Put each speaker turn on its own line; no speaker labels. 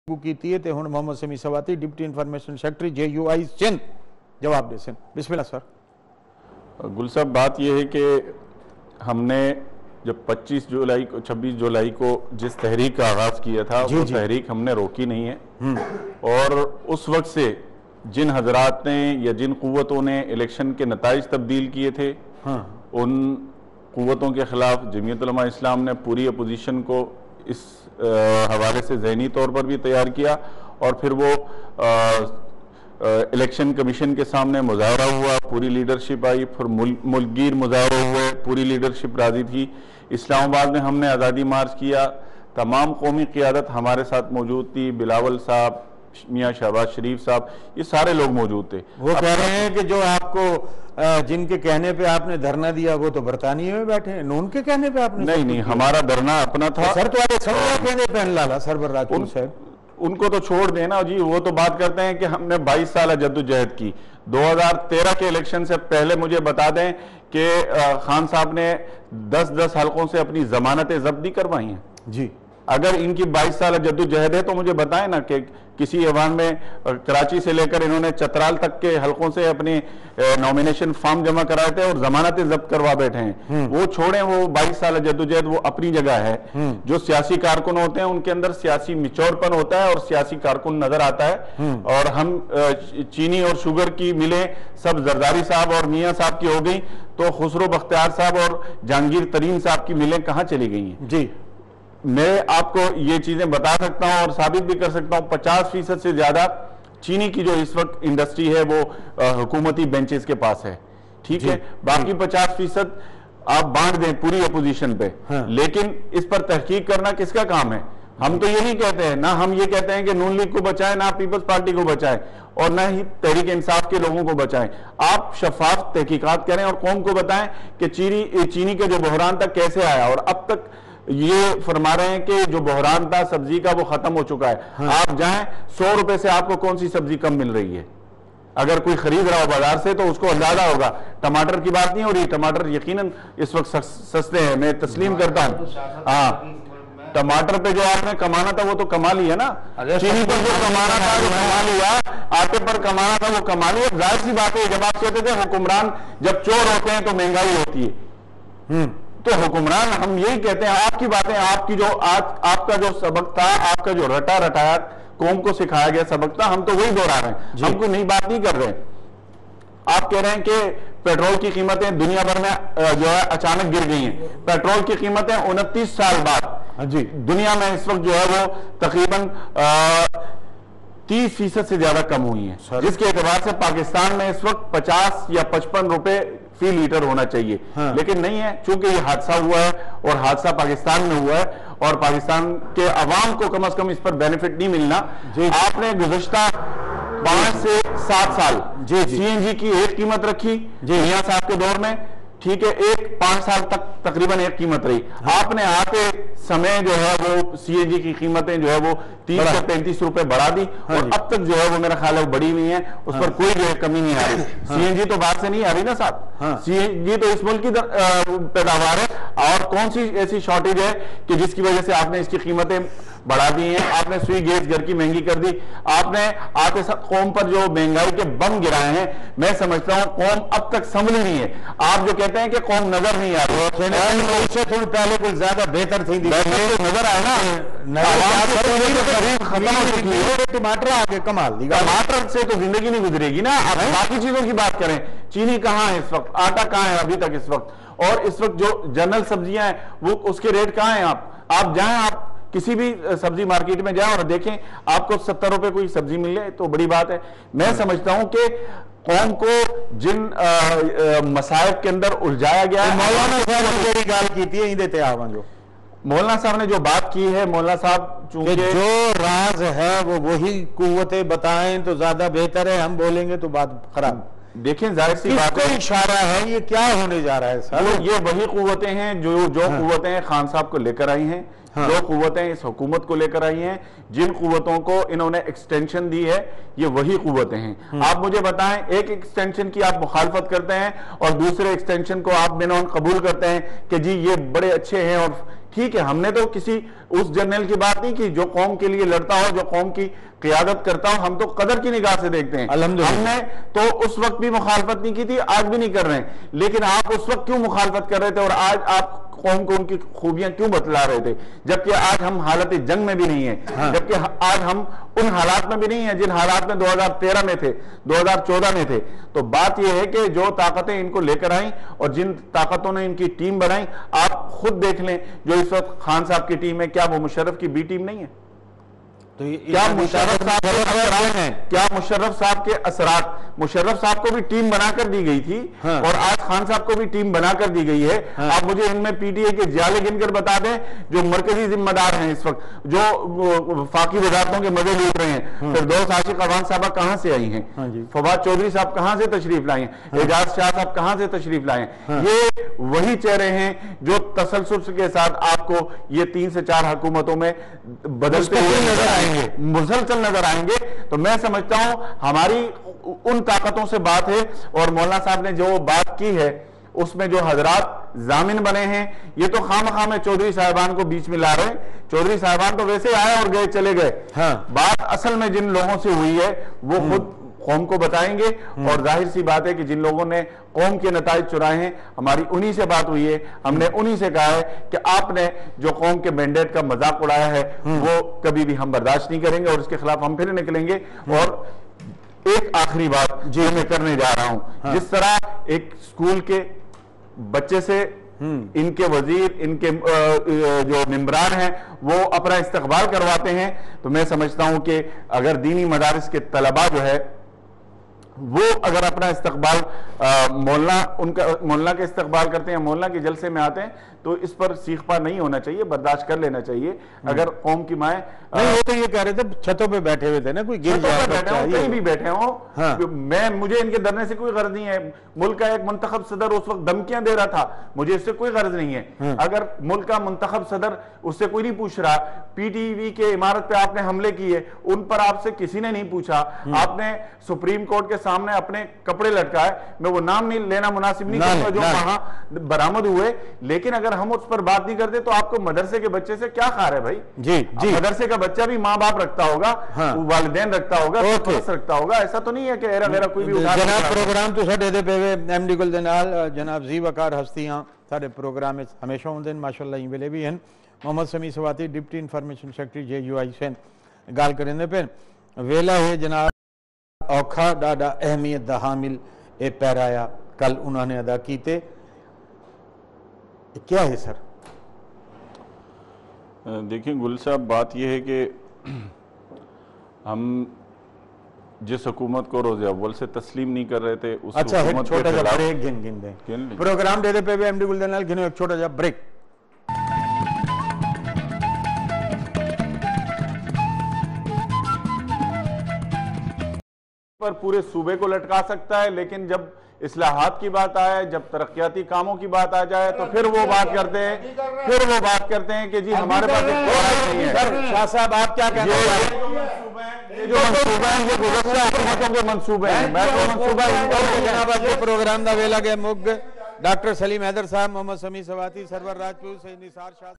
کی تے ہن Muhammad Sami Swati deputy information secretary JUI Sindh جواب دے سن. بسم اللہ سر.
گل صاحب بات یہ ہے کہ ہم نے جب 26 جولائی کو جس تحریک کا آغاز کیا تھا وہ تحریک ہم نے روکی نہیں ہے اور اس وقت سے جن حضرات نے یا جن قوتوں نے الیکشن کے نتائج تبدیل کیے تھے ان قوتوں کے خلاف جمعیت علماء اسلام نے پوری اپوزیشن کو اس حوالے سے ذہنی طور پر بھی تیار کیا اور پھر وہ الیکشن کمیشن کے سامنے مظاہرہ ہوا, پوری لیڈرشپ آئی, پھر ملک گیر مظاہرہ ہوئے, پوری لیڈرشپ راضی تھی. اسلام آباد میں ہم نے آزادی مارچ کیا, تمام قومی قیادت ہمارے ساتھ موجود تھی, بلاول صاحب, میاں شہباز شریف صاحب, یہ سارے لوگ موجود تھے.
وہ کہہ رہے ہیں کہ جو آپ کو جن کے کہنے پہ آپ نے دھرنا دیا وہ تو برطانیہ میں بیٹھے ہیں, ان کے کہنے پہ آپ نے
نہیں ہمارا دھرنا اپنا تھا.
سر تو کہنے پہ لالا سربر راجپور صاحب
ان کو تو چھوڑ دینا جی, وہ تو بات کرتے ہیں کہ ہم نے 22 سالہ جدوجہد کی. 2013 کے الیکشن سے پہلے مجھے بتا دیں کہ خان صاحب نے 10 حلقوں سے اپنی ضمانتیں ضبط نہیں کروائی ہیں.
جی
اگر ان کی 22 سالہ جدوجہد ہے تو مجھے بتائیں نا کہ کسی ایوان میں کراچی سے لے کر انہوں نے چترال تک کے حلقوں سے اپنی نومینیشن فارم جمع کرائے تھے اور ضمانتیں ضبط کروا بیٹھے ہیں. وہ چھوڑیں, وہ 22 سالہ جدوجہد وہ اپنی جگہ ہے. جو سیاسی کارکن ہوتے ہیں ان کے اندر سیاسی میچور پن ہوتا ہے اور سیاسی کارکن نظر آتا ہے. اور ہم چینی اور شوگر کی ملیں سب زرداری صاحب اور میاں صاحب کی ہو گئی تو خسرو بختیار صاحب اور جہانگیر ترین صاحب کی ملیں کہاں چلی گئی ہیں؟
جی
میں آپ کو یہ چیزیں بتا سکتا ہوں اور ثابت بھی کر سکتا ہوں. 50% سے زیادہ چینی کی جو اس وقت انڈسٹری ہے وہ حکومتی بینچز کے پاس ہے. ٹھیک ہے, باقی 50% آپ بانٹ دیں پوری اپوزیشن پہ, لیکن اس پر تحقیق کرنا کس کا کام ہے؟ ہم تو یہی کہتے ہیں, نہ ہم یہ کہتے ہیں کہ نون لیگ کو بچائیں, نہ پیپلز پارٹی کو بچائیں, اور نہ ہی تحریک انصاف کے لوگوں کو بچائیں. آپ شفاف تحقیقات کریں اور قوم کو بتائیں کہ چینی کا جو بحران تک کیسے آیا, اور اب تک یہ فرما رہے ہیں کہ جو بحران تھا سبزی کا وہ ختم ہو چکا ہے. آپ جائیں 100 روپے سے آپ کو کون سی سبزی کم مل رہی ہے؟ اگر کوئی خرید رہا ہو بازار سے تو اس کو اندازہ ہوگا. ٹماٹر کی بات نہیں ہو رہی, ٹماٹر یقیناً اس وقت سستے ہیں, میں تسلیم کرتا ہوں. ہاں, ٹماٹر پہ جو آپ نے کمانا تھا وہ تو کما لیا نا, چینی پر جو کمانا تھا وہ کما لیا, آٹے پر کمانا تھا وہ کما لیا. ظاہر سی بات ہے, جب آپ کہتے تھے حکمران جب چور ہوتے ہیں تو مہنگائی ہوتی ہے, تو حکمران ہم یہی کہتے ہیں. آپ کی باتیں, آپ کا جو سبق تھا, آپ کا جو رٹایا قوم کو سکھایا گیا سبق تھا, ہم تو وہی دہرا رہے ہیں, ہم کوئی نئی بات نہیں کر رہے. آپ کہہ رہے ہیں کہ پیٹرول کی قیمتیں دنیا بھر میں جو ہے اچانک گر گئی ہیں. پیٹرول کی قیمتیں 29 سال بعد دنیا میں اس وقت جو ہے وہ تقریباً 30% سے زیادہ کم ہوئی ہیں, جس کے اعتبار سے پاکستان میں اس وقت 50 یا 55 روپے فی لیٹر ہونا چاہیے, لیکن نہیں ہے. چونکہ یہ حادثہ ہوا ہے اور حادثہ پاکستان میں ہوا ہے اور پاکستان کے عوام کو کم از کم اس پر بینیفٹ نہیں ملنا. آپ نے گزشتہ 5 سے 7 سال CNG کی ایک قیمت رکھی میاں صاحب کے دور میں, ٹھیک ہے, 5 سال تک تقریباً ایک قیمت رہی. آپ نے آتے سمے جو ہے وہ CNG کی قیمتیں جو ہے وہ 30 سے 35 روپے بڑھا دی, اور اب تک جو ہے وہ میرا خیال ہے بڑی ہوئی ہیں, اس پر کوئی جو ہے کمی نہیں آ رہی. CNG تو باہر سے نہیں آ رہی نا صاحب, CNG تو اس ملک کی پیداوار ہے. اور کون سی ایسی شارٹیج ہے کہ جس کی وجہ سے آپ نے اس کی قیمتیں بڑھا دی ہیں؟ آپ نے سوئی گیس گھر کی مہنگی کر دی, آپ نے آتے قوم پر جو مہنگائی کے بم گرائے ہیں. میں سمجھتا ہوں قوم اب تک سنبھلی نہیں ہے. آپ جو کہتے ہیں کہ قوم نظر نہیں آ رہی,
اس سے تھوڑی پہلے کچھ زیادہ بہتر تھی,
نظر آئے نا, ختم ہو چکی ہے.
ٹماٹر آگے کمال دی,
ٹماٹر سے تو زندگی نہیں گزرے گی نا. اب باقی چیزوں کی بات کریں, چینی کہاں ہے اس وقت, آٹا کہاں ہے ابھی تک اس وقت, اور اس وقت جو جنرل سبزیاں ہیں وہ اس کے ریٹ کہاں ہیں؟ آپ جائیں, آپ کسی بھی سبزی مارکیٹ میں جائیں اور دیکھیں, آپ کو 70 روپے کوئی سبزی ملے تو بڑی بات ہے. میں سمجھتا ہوں کہ قوم کو جن مصائب کے اندر الجھایا گیا ہے,
مولانا صاحب نے گال کی تھی اندے آواں جو
مولانا صاحب نے جو بات کی ہے, مولانا صاحب چونکہ
جو راز ہے وہ وہی قوتیں بتائیں تو زیادہ بہتر ہے, ہم بولیں گے تو بات خراب.
دیکھیں ظاہر سی بات
ہے, اشارہ ہے یہ کیا ہونے جا رہا ہے سر؟
یہ وہی قوتیں ہیں جو قوتیں خان صاحب کو لے کر آئی ہیں, جو قوتیں اس حکومت کو لے کر آئی ہیں, جن قوتوں کو انہوں نے ایکسٹینشن دی ہے, یہ وہی قوتیں ہیں. آپ مجھے بتائیں, ایک ایکسٹینشن کی آپ مخالفت کرتے ہیں اور دوسرے ایکسٹینشن کو آپ بنون قبول کرتے ہیں کہ جی یہ بڑے اچھے ہیں اور ٹھیک ہے، ہم نے تو کسی اس جرنیل کی بات نہیں کی جو قوم کے لیے لڑتا ہو، جو قوم کی قیادت کرتا ہو، ہم تو قدر کی نگاہ سے دیکھتے ہیں.
الحمدللہ.
ہم نے تو اس وقت بھی مخالفت نہیں کی تھی، آج بھی نہیں کر رہے ہیں، لیکن آپ اس وقت کیوں مخالفت کر رہے تھے اور آج آپ قوم کو ان کی خوبیاں کیوں بتلا رہے تھے؟ جبکہ آج ہم حالت جنگ میں بھی نہیں ہیں، جبکہ آج ہم ان حالات میں بھی نہیں ہیں جن حالات میں 2013 میں تھے، 2014 میں تھے. تو بات یہ ہے کہ جو طاقتیں ان کو لے کر آئیں اور جن طاقتوں نے ان کی ٹیم بنائی، آپ خود دیکھ لیں جو اس وقت خان صاحب کی ٹیم ہے، کیا وہ مشرف کی بی ٹیم نہیں ہے؟
تو
کیا مشرف صاحب کے اثرات، مشرف صاحب کو بھی ٹیم بنا کر دی گئی تھی اور آج خان صاحب کو بھی ٹیم بنا کر دی گئی ہے. آپ مجھے ان میں پی ٹی اے کے جالے گن کر بتا دیں جو مرکزی ذمہ دار ہیں اس وقت، جو وفاقی وزارتوں کے مزے لوٹ رہے ہیں. فردوس عاشق اعوان صاحبہ کہاں سے آئی ہیں؟ فواد چودھری صاحب کہاں سے تشریف لائے ہیں؟ اعجاز شاہ صاحب کہاں سے تشریف لائے ہیں؟ یہ وہی چہرے ہیں جو تسلسل کے ساتھ آپ کو یہ 3 سے 4 حکومتوں میں بدلتے ہوئے نظر آئیں گے، مسلسل نظر آئیں گے. تو میں سمجھتا ہوں ہماری ان طاقتوں سے بات ہے، اور مولانا صاحب نے جو بات کی ہے اس میں جو حضرات ضامن بنے ہیں، یہ تو خام میں چودھری صاحبان کو بیچ میں لا رہے ہیں. چودھری صاحبان تو ویسے آئے اور گئے چلے گئے. بات اصل میں جن لوگوں سے ہوئی ہے وہ خود قوم کو بتائیں گے، اور ظاہر سی بات ہے کہ جن لوگوں نے قوم کے نتائج چرائے ہیں، ہماری انہی سے بات ہوئی ہے. ہم نے انہی سے کہا ہے کہ آپ نے جو قوم کے مینڈیٹ کا مذاق اڑایا ہے وہ کبھی بھی ہم برداشت نہیں کریں گے، اور اس کے خلاف ہم پھر نکلیں گے. اور ایک آخری بات جو میں کرنے جا رہا ہوں، جس طرح ایک اسکول کے بچے سے ان کے وزیر، ان کے جو ممبران ہیں وہ اپنا استقبال کرواتے ہیں، تو میں سمجھتا ہوں کہ اگر دینی مدارس کے طلباء جو ہے وہ اگر اپنا استقبال مولانا کے استقبال کرتے ہیں، مولانا کے جلسے میں آتے ہیں، تو اس پر سیخ پا نہیں ہونا چاہیے، برداشت کر لینا چاہیے. اگر قوم کی مائیں
نہیں، وہ تو یہ کہہ رہے تھے چھتوں پہ بیٹھے ہوئے تھے نا، کوئی گر جائے
کہیں بھی بیٹھے ہوں، مجھے ان کے ڈرنے سے کوئی غرض نہیں ہے. ملک کا ایک منتخب صدر اس وقت دھمکیاں دے رہا تھا، مجھے اس سے کوئی غرض نہیں ہے. اگر ملک کا منتخب صدر اس سے کوئی نہیں پوچھ رہا، پی ٹی وی کے عمارت پہ آپ نے حملے کیے، ان پر آپ سے کسی نے نہیں پوچھا، آپ نے سپریم کورٹ کے سامنے اپنے کپڑے لٹکائے. میں وہ نام نہیں لینا مناسب نہیں کرتا جو وہاں برآمد ہوئے، لیکن اگر ہم اس پر بات نہیں کرتے تو آپ کو مدرسے کے بچے سے کیا خار ہے بھائی؟ مدرسے کا بچہ بھی ماں باپ رکھتا ہوگا، والدین رکھتا ہوگا، رکھتا ہوگا. ایسا تو نہیں ہے کہ ایرا کوئی بھی
جناب پروگرام تو ساڈے دے پے ایم ڈی گل دے نال جناب زی وقار ہستیاں ساڈے پروگرام وچ ہمیشہ ہوندے نے، ماشاءاللہ این ویلے بھی ہیں. Muhammad Sami Swati deputy information secretary J U I سین گل کریں پہ ویلا ہے جناب اوکھا ڈاڈا اہمیت دا حامل اے پیرایا کل انہوں نے ادا کیتے. کیا ہے سر؟
دیکھیں گل صاحب، بات یہ ہے کہ ہم جس حکومت کو روز اول سے تسلیم نہیں کر رہے تھے اس
اچھا ایک
حکومت
چھوٹا جا بریک گن دیں پروگرام دے دے پہ ایم ڈی گل دے نال گنو ایک چھوٹا جا بریک.
پر پورے صوبے کو لٹکا سکتا ہے، لیکن جب اصلاحات کی بات آئے، جب ترقیاتی کاموں کی بات آ جائے تو پھر وہ بات کرتے ہیں کہ جی ہمارے پاس ایک کوئی نہیں ہے.
شاہ صاحب آپ کیا کہنا چاہتے ہیں؟
جو منصوبہ ہیں یہ گزشتہ حکومتوں کے منصوبے ہیں. میں تو منصوبہ
جناب آپ کے پروگرام دا ویلا گئے مگ ڈاکٹر سلیم حیدر صاحب، محمد سمیع سواتی، سرور راجپوت، سید نثار شاہ